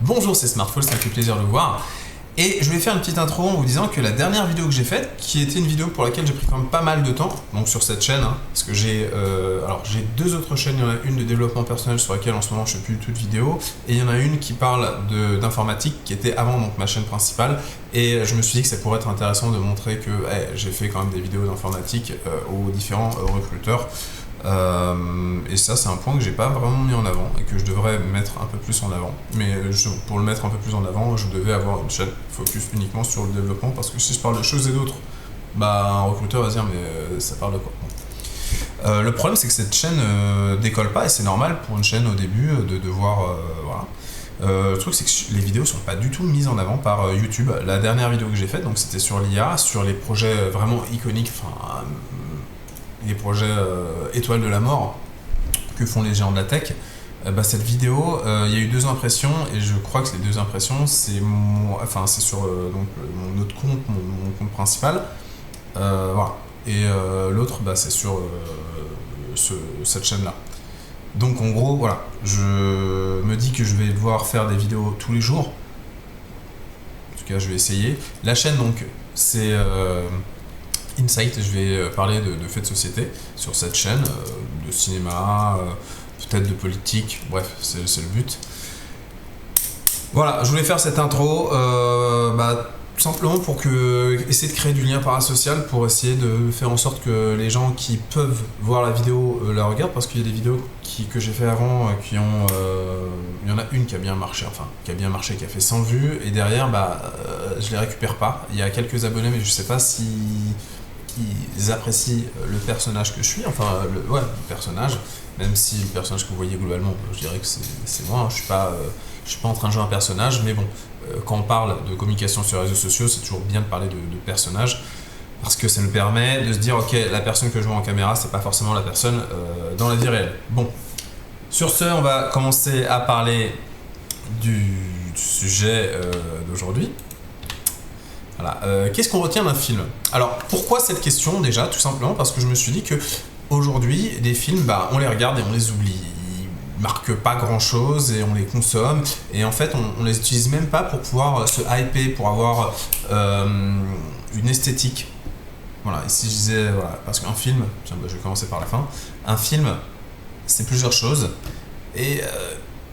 Bonjour, c'est Smartphone, ça me fait plaisir de vous voir. Et je vais faire une petite intro en vous disant que la dernière vidéo que j'ai faite, qui était une vidéo pour laquelle j'ai pris quand même pas mal de temps, donc sur cette chaîne, parce que j'ai deux autres chaînes, il y en a une de développement personnel sur laquelle en ce moment je fais plus du tout de vidéos, et il y en a une qui parle d'informatique, qui était avant donc ma chaîne principale, et je me suis dit que ça pourrait être intéressant de montrer que j'ai fait quand même des vidéos d'informatique aux différents recruteurs. Et ça c'est un point que j'ai pas vraiment mis en avant et que je devrais mettre un peu plus en avant, mais pour le mettre un peu plus en avant je devais avoir une chaîne focus uniquement sur le développement, parce que si je parle de choses et d'autres, bah un recruteur va se dire mais ça parle de quoi. Le problème c'est que cette chaîne décolle pas, et c'est normal pour une chaîne au début de devoir voilà. Le truc c'est que les vidéos sont pas du tout mises en avant par YouTube. La dernière vidéo que j'ai faite, donc c'était sur l'IA, sur les projets vraiment iconiques, enfin les projets étoiles de la mort que font les géants de la tech. Cette vidéo, il y a eu deux impressions, et je crois que les deux impressions, c'est sur donc, mon autre compte, mon compte principal, voilà. Et l'autre, c'est sur cette chaîne-là. Donc en gros, voilà, je me dis que je vais devoir faire des vidéos tous les jours. En tout cas, je vais essayer. La chaîne, donc, c'est Insight. Je vais parler de faits de société sur cette chaîne, de cinéma, peut-être de politique, bref, c'est le but. Voilà, je voulais faire cette intro, tout simplement pour essayer de créer du lien parasocial, pour essayer de faire en sorte que les gens qui peuvent voir la vidéo la regardent, parce qu'il y a des vidéos que j'ai fait avant il y en a une qui a bien marché, qui a fait 100 vues, et derrière je les récupère pas. Il y a quelques abonnés, mais je sais pas si ils apprécient le personnage que je suis, le personnage, même si le personnage que vous voyez globalement, je dirais que c'est moi, je suis pas en train de jouer un personnage, mais bon, quand on parle de communication sur les réseaux sociaux, c'est toujours bien de parler de personnage, parce que ça nous permet de se dire, ok, la personne que je vois en caméra, c'est pas forcément la personne dans la vie réelle. Bon, sur ce, on va commencer à parler du sujet d'aujourd'hui. Voilà. Qu'est-ce qu'on retient d'un film? Alors, pourquoi cette question déjà? Tout simplement parce que je me suis dit que aujourd'hui, des films, on les regarde et on les oublie. Ils marquent pas grand-chose et on les consomme. Et en fait, on les utilise même pas pour pouvoir se hyper, pour avoir une esthétique. Voilà. Et si je disais, voilà, parce qu'un film, tiens, je vais commencer par la fin. Un film, c'est plusieurs choses. Et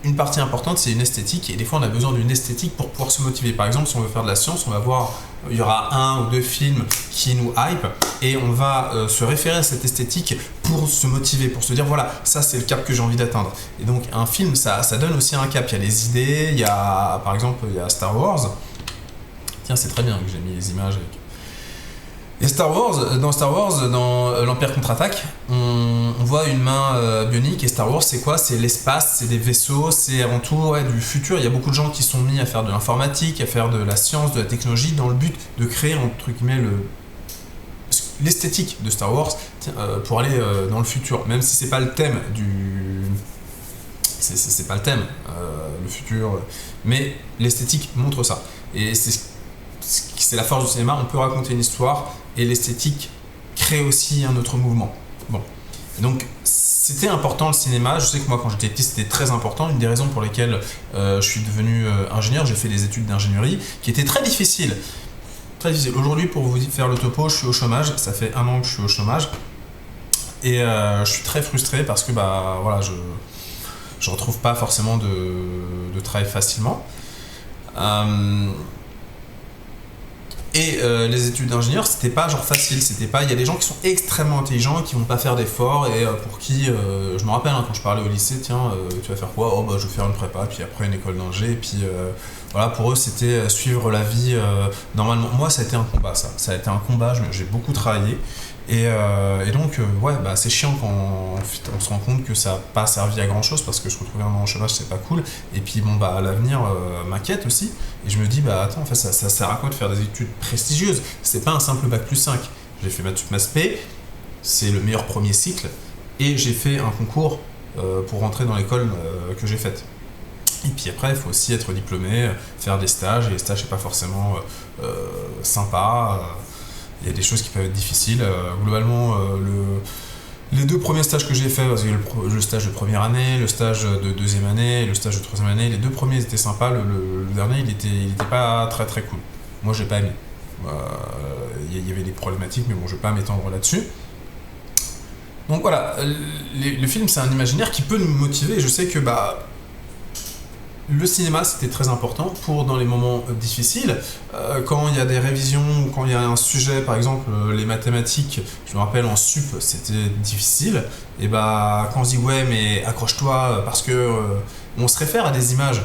une partie importante, c'est une esthétique, et des fois on a besoin d'une esthétique pour pouvoir se motiver. Par exemple, si on veut faire de la science, on va voir, il y aura un ou deux films qui nous hype, et on va se référer à cette esthétique pour se motiver, pour se dire voilà, ça c'est le cap que j'ai envie d'atteindre. Et donc un film, ça donne aussi un cap. Il y a les idées, il y a par exemple Star Wars. Tiens, c'est très bien que j'ai mis les images avec. Et Star Wars, dans l'Empire contre-attaque, on voit une main bionique, et Star Wars c'est quoi? C'est l'espace, c'est des vaisseaux, c'est avant tout du futur. Il y a beaucoup de gens qui sont mis à faire de l'informatique, à faire de la science, de la technologie, dans le but de créer entre guillemets l'esthétique de Star Wars pour aller dans le futur, même si c'est pas le thème c'est pas le thème, le futur, mais l'esthétique montre ça. Et c'est la force du cinéma, on peut raconter une histoire et l'esthétique crée aussi un autre mouvement. Bon, et donc c'était important le cinéma. Je sais que moi quand j'étais petit c'était très important. Une des raisons pour lesquelles je suis devenu ingénieur, j'ai fait des études d'ingénierie qui étaient très difficiles. Très difficiles. Aujourd'hui, pour vous faire le topo, je suis au chômage, ça fait 1 an que je suis au chômage, et je suis très frustré parce que voilà, je retrouve pas forcément de travail facilement. Et les études d'ingénieur, c'était pas genre facile, il y a des gens qui sont extrêmement intelligents, qui vont pas faire d'efforts, et pour qui, je me rappelle quand je parlais au lycée, tiens, tu vas faire quoi? Oh je vais faire une prépa, puis après une école d'ingé, et puis voilà, pour eux c'était suivre la vie normalement. Moi ça a été un combat, ça a été un combat, j'ai beaucoup travaillé, et donc c'est chiant quand on se rend compte que ça n'a pas servi à grand chose, parce que je retrouvais un an au chômage, c'est pas cool, et puis l'avenir m'inquiète aussi, et je me dis attends, en fait ça sert à quoi de faire des études prestigieuses? C'est pas un simple bac+5. J'ai fait maths sup maths spé, c'est le meilleur premier cycle, et j'ai fait un concours pour rentrer dans l'école que j'ai faite. Et puis après, il faut aussi être diplômé, faire des stages, et les stages c'est pas forcément sympa. Il y a des choses qui peuvent être difficiles. Globalement, Les 2 premiers stages que j'ai fait, parce que le stage de première année, le stage de deuxième année, le stage de troisième année, les 2 premiers étaient sympas, le dernier il était pas très très cool. Moi j'ai pas aimé. Il y avait des problématiques, mais bon, je vais pas m'étendre là-dessus. Donc voilà, le film c'est un imaginaire qui peut nous motiver, et je sais que le cinéma c'était très important pour dans les moments difficiles, quand il y a des révisions ou quand il y a un sujet, par exemple les mathématiques, je me rappelle en sup c'était difficile, et quand on se dit ouais mais accroche-toi parce que on se réfère à des images.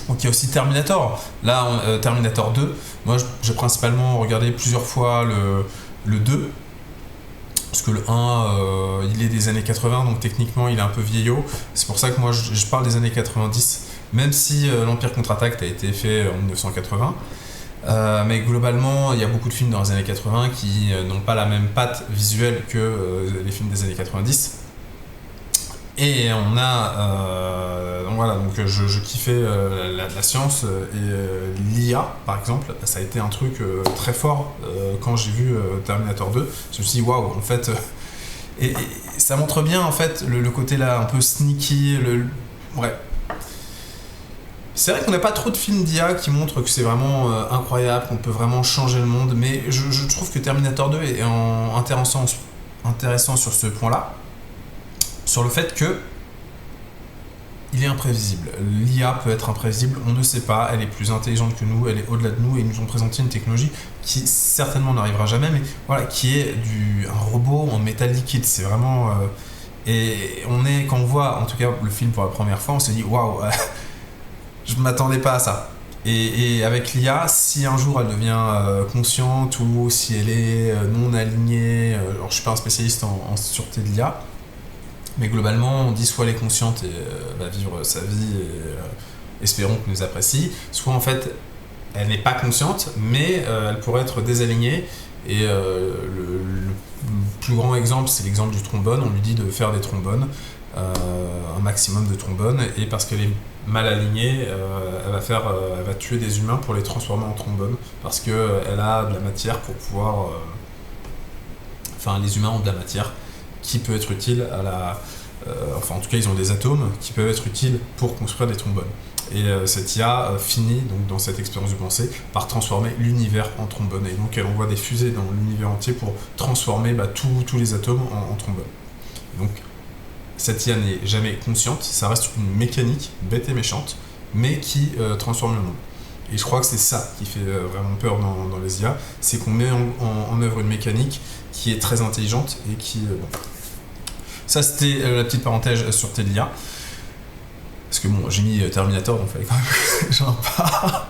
Donc il y a aussi Terminator, là Terminator 2, moi j'ai principalement regardé plusieurs fois le 2, parce que le 1 il est des années 80 donc techniquement il est un peu vieillot, c'est pour ça que moi je parle des années 90, même si l'Empire contre-attaque a été fait en 1980, mais globalement il y a beaucoup de films dans les années 80 qui n'ont pas la même patte visuelle que les films des années 90. Et on a donc voilà, donc je kiffais la science, et l'IA par exemple, ça a été un truc très fort quand j'ai vu Terminator 2. Je me suis dit waouh, en fait, et ça montre bien en fait le côté là un peu sneaky, ouais. C'est vrai qu'on n'a pas trop de films d'IA qui montrent que c'est vraiment incroyable, qu'on peut vraiment changer le monde, mais je trouve que Terminator 2 est intéressant sur ce point-là, sur le fait que il est imprévisible. L'IA peut être imprévisible, on ne sait pas, elle est plus intelligente que nous, elle est au-delà de nous, et ils nous ont présenté une technologie qui certainement n'arrivera jamais, mais voilà, qui est un robot en métal liquide. C'est vraiment... et quand on voit, en tout cas, le film pour la première fois, on s'est dit, waouh, je ne m'attendais pas à ça. Et avec l'IA, si un jour elle devient consciente, ou si elle est non alignée, alors je ne suis pas un spécialiste en sûreté de l'IA, mais globalement, on dit soit elle est consciente et va vivre sa vie et espérons qu'elle nous apprécie, soit en fait elle n'est pas consciente, mais elle pourrait être désalignée. Et le plus grand exemple, c'est l'exemple du trombone. On lui dit de faire des trombones, un maximum de trombones, et parce qu'elle est mal alignée, elle va tuer des humains pour les transformer en trombones, parce qu'elle a de la matière pour pouvoir... Enfin, les humains ont de la matière qui peut être utile à la... enfin, en tout cas, ils ont des atomes qui peuvent être utiles pour construire des trombones. Et cette IA finit, donc, dans cette expérience de pensée, par transformer l'univers en trombone. Et donc, elle envoie des fusées dans l'univers entier pour transformer tous les atomes en trombone. Donc, cette IA n'est jamais consciente, ça reste une mécanique bête et méchante, mais qui transforme le monde. Et je crois que c'est ça qui fait vraiment peur dans les IA, c'est qu'on met en œuvre une mécanique qui est très intelligente et qui... bon. Ça, c'était la petite parenthèse sur l'IA. Parce que bon, j'ai mis Terminator, donc il fallait quand même que j'en parle.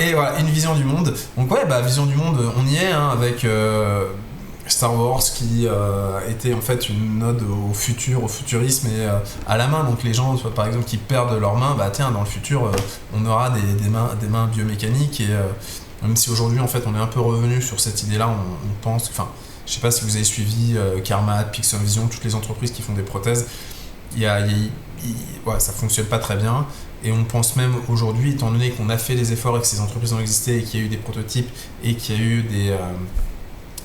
Et voilà, une vision du monde. Donc ouais, vision du monde, on y est, hein, avec Star Wars qui était en fait une ode au futur, au futurisme et à la main. Donc les gens, par exemple, qui perdent leurs mains, tiens, dans le futur, on aura des mains biomécaniques. Et même si aujourd'hui, en fait, on est un peu revenu sur cette idée-là, on pense... Enfin, je sais pas si vous avez suivi Karma, Pixel Vision, toutes les entreprises qui font des prothèses. Ouais, ça fonctionne pas très bien, et on pense même aujourd'hui, étant donné qu'on a fait des efforts et que ces entreprises ont existé et qu'il y a eu des prototypes et qu'il y a eu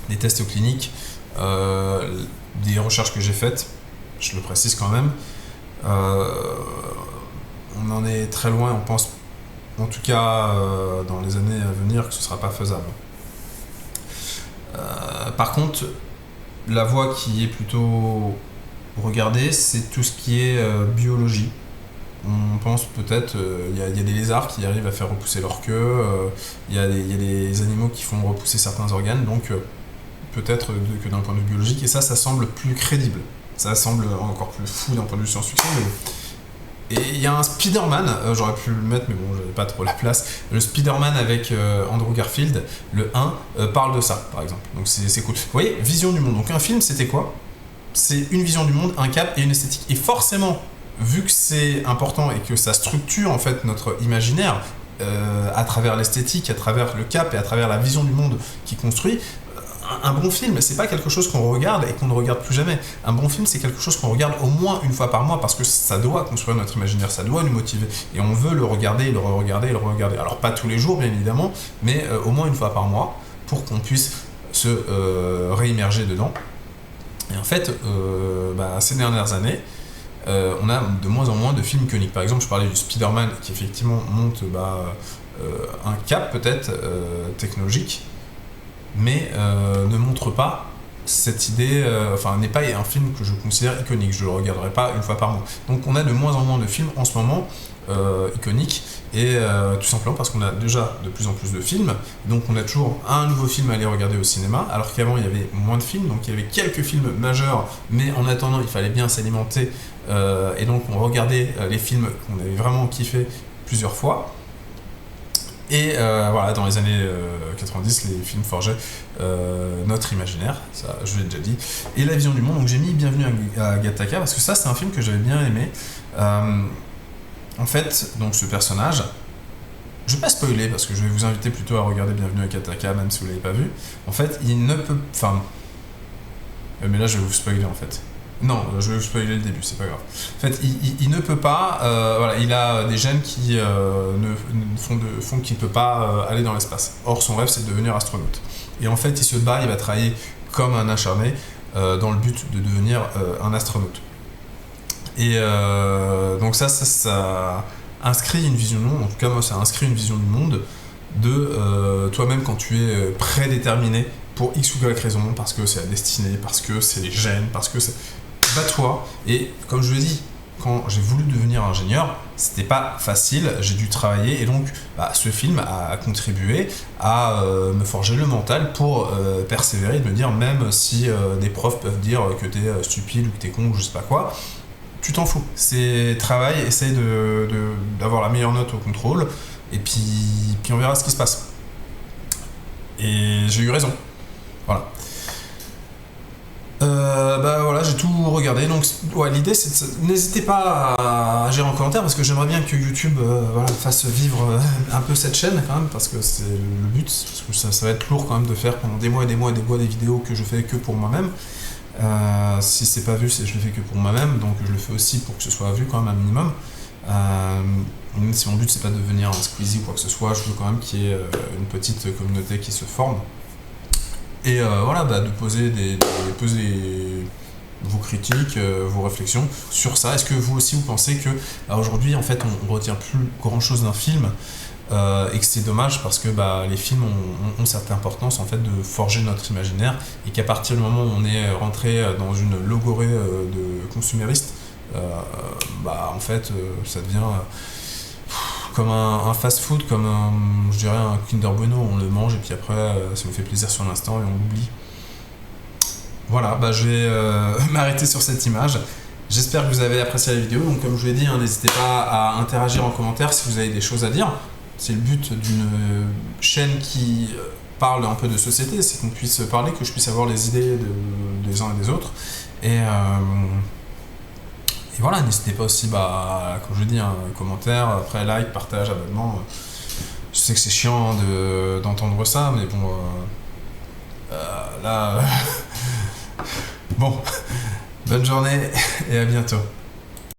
des tests cliniques, des recherches que j'ai faites, je le précise quand même, on en est très loin. On pense en tout cas dans les années à venir que ce sera pas faisable. Par contre, la voie qui est plutôt regardée, c'est tout ce qui est biologie. On pense peut-être, il y a des lézards qui arrivent à faire repousser leur queue, il y a des animaux qui font repousser certains organes, donc peut-être que d'un point de vue biologique, et ça semble plus crédible. Ça semble encore plus fou d'un point de vue science-fiction, mais bon. Et il y a un Spider-Man, j'aurais pu le mettre, mais bon, j'avais pas trop la place. Le Spider-Man avec Andrew Garfield, le 1, parle de ça, par exemple. Donc c'est cool. Vous voyez, vision du monde. Donc un film, c'était quoi ? C'est une vision du monde, un cap et une esthétique. Et forcément, vu que c'est important et que ça structure en fait notre imaginaire, à travers l'esthétique, à travers le cap et à travers la vision du monde qui construit, un bon film, c'est pas quelque chose qu'on regarde et qu'on ne regarde plus jamais. Un bon film, c'est quelque chose qu'on regarde au moins une fois par mois, parce que ça doit construire notre imaginaire, ça doit nous motiver. Et on veut le regarder, le re-regarder, le re-regarder. Alors pas tous les jours, bien évidemment, mais au moins une fois par mois, pour qu'on puisse se réimmerger dedans. Et en fait, ces dernières années, on a de moins en moins de films iconiques. Par exemple, je parlais du Spider-Man qui effectivement monte un cap peut-être technologique, mais ne montre pas cette idée, n'est pas un film que je considère iconique, je le regarderai pas une fois par mois. Donc on a de moins en moins de films en ce moment iconiques, et tout simplement parce qu'on a déjà de plus en plus de films, donc on a toujours un nouveau film à aller regarder au cinéma, alors qu'avant il y avait moins de films, donc il y avait quelques films majeurs, mais en attendant il fallait bien s'alimenter, et donc on regardait les films qu'on avait vraiment kiffé plusieurs fois. Et dans les années 90, les films forgeaient notre imaginaire, ça je l'ai déjà dit, et la vision du monde. Donc j'ai mis Bienvenue à Gattaca parce que ça c'est un film que j'avais bien aimé. En fait, donc ce personnage, je vais pas spoiler parce que je vais vous inviter plutôt à regarder Bienvenue à Gattaca même si vous l'avez pas vu. En fait, il ne peut, mais là je vais vous spoiler en fait. Non, je vais vous spoiler le début, c'est pas grave. En fait, il ne peut pas, il a des gènes qui font qu'il ne peut pas aller dans l'espace. Or, son rêve, c'est de devenir astronaute. Et en fait, il se bat, il va travailler comme un acharné dans le but de devenir un astronaute. Et donc ça inscrit une vision du monde, en tout cas moi ça inscrit une vision du monde de toi-même quand tu es prédéterminé pour X ou Y raison, parce que c'est la destinée, parce que c'est les gènes, parce que c'est... Bats-toi, et comme je l'ai dit, quand j'ai voulu devenir ingénieur, c'était pas facile, j'ai dû travailler, et donc ce film a contribué à me forger le mental pour persévérer, de me dire même si des profs peuvent dire que t'es stupide ou que t'es con ou je sais pas quoi, tu t'en fous, c'est travail, essaye d'avoir la meilleure note au contrôle, et puis on verra ce qui se passe. Et j'ai eu raison, voilà. J'ai tout regardé, donc l'idée c'est n'hésitez pas à agir en commentaire parce que j'aimerais bien que YouTube fasse vivre un peu cette chaîne quand même, parce que c'est le but, parce que ça va être lourd quand même de faire pendant des mois et des mois et des mois des vidéos que je fais que pour moi-même. Si c'est pas vu, je le fais que pour moi-même, donc je le fais aussi pour que ce soit vu quand même un minimum. Même si mon but c'est pas de devenir un Squeezie ou quoi que ce soit, je veux quand même qu'il y ait une petite communauté qui se forme. Et de poser vos critiques, vos réflexions sur ça. Est-ce que vous aussi vous pensez que aujourd'hui en fait on retient plus grand chose d'un film et que c'est dommage parce que les films ont cette importance en fait de forger notre imaginaire, et qu'à partir du moment où on est rentré dans une logorée de consuméristes, en fait ça devient comme un fast-food, comme je dirais un Kinder Bueno, on le mange et puis après ça nous fait plaisir sur l'instant et on l'oublie. Voilà, je vais m'arrêter sur cette image. J'espère que vous avez apprécié la vidéo, donc comme je vous l'ai dit, n'hésitez pas à interagir en commentaire si vous avez des choses à dire. C'est le but d'une chaîne qui parle un peu de société, c'est qu'on puisse parler, que je puisse avoir les idées des uns et des autres. Et voilà, n'hésitez pas aussi, comme je dis, commentaires, après like, partage, abonnement. Je sais que c'est chiant d'entendre ça, mais bon, là... Bon, bonne journée et à bientôt.